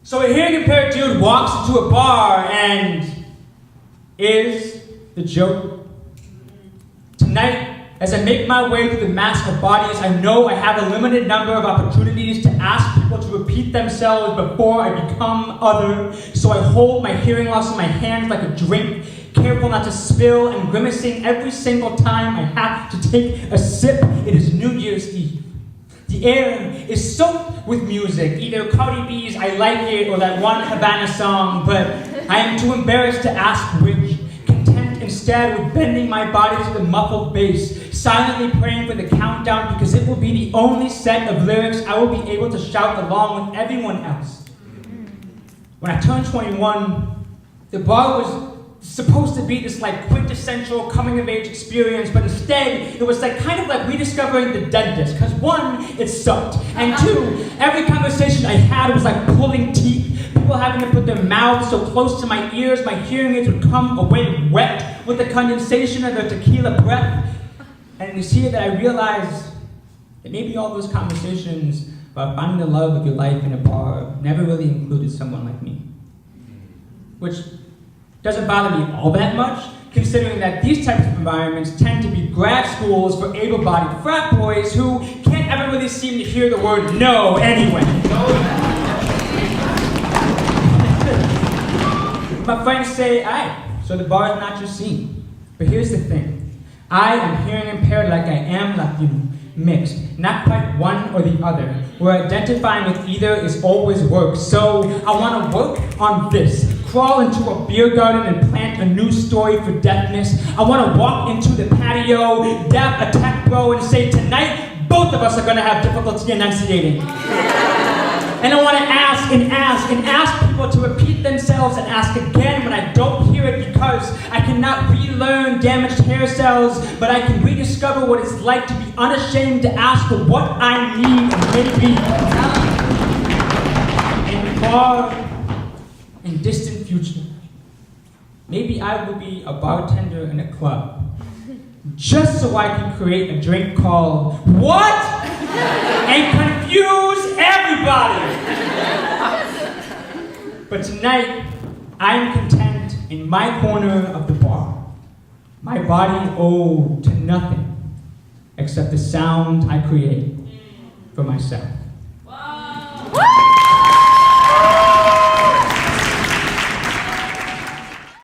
So a hearing impaired dude walks into a bar and is the joke. Tonight, as I make my way through the mass of bodies, I know I have a limited number of opportunities to ask people to repeat themselves before I become other. So I hold my hearing loss in my hands like a drink, careful not to spill and grimacing every single time I have to take a sip. It is New Year's Eve. The air is soaked with music, either Cardi B's I Like It or that one Havana song, but I am too embarrassed to ask which. Content instead with bending my body to the muffled bass, silently praying for the countdown because it will be the only set of lyrics I will be able to shout along with everyone else. When I turned 21, the bar was supposed to be this like quintessential coming of age experience, but instead it was like kind of like rediscovering the dentist, because one, it sucked, and two, every conversation I had was like pulling teeth, people having to put their mouths so close to my ears, my hearing aids would come away wet with the condensation of their tequila breath. And it's here that I realized that maybe all those conversations about finding the love of your life in a bar never really included someone like me. Which doesn't bother me all that much, considering that these types of environments tend to be grad schools for able-bodied frat boys who can't ever really seem to hear the word no anyway. My friends say, aye, so the bar is not your scene. But here's the thing. I am hearing impaired like I am Latino, mixed, not quite one or the other, where identifying with either is always work. So I want to work on this. Crawl into a beer garden and plant a new story for deafness. I want to walk into the patio, dab a tech bro and say, tonight, both of us are going to have difficulty enunciating. And I want to ask and ask and ask people to repeat themselves and ask again when I don't hear it, because I cannot relearn damaged hair cells, but I can rediscover what it's like to be unashamed to ask for what I need and maybe in the far and distant future. Maybe I will be a bartender in a club, just so I can create a drink called What? And confuse everybody. But tonight, I am content in my corner of the bar. My body owed to nothing except the sound I create for myself.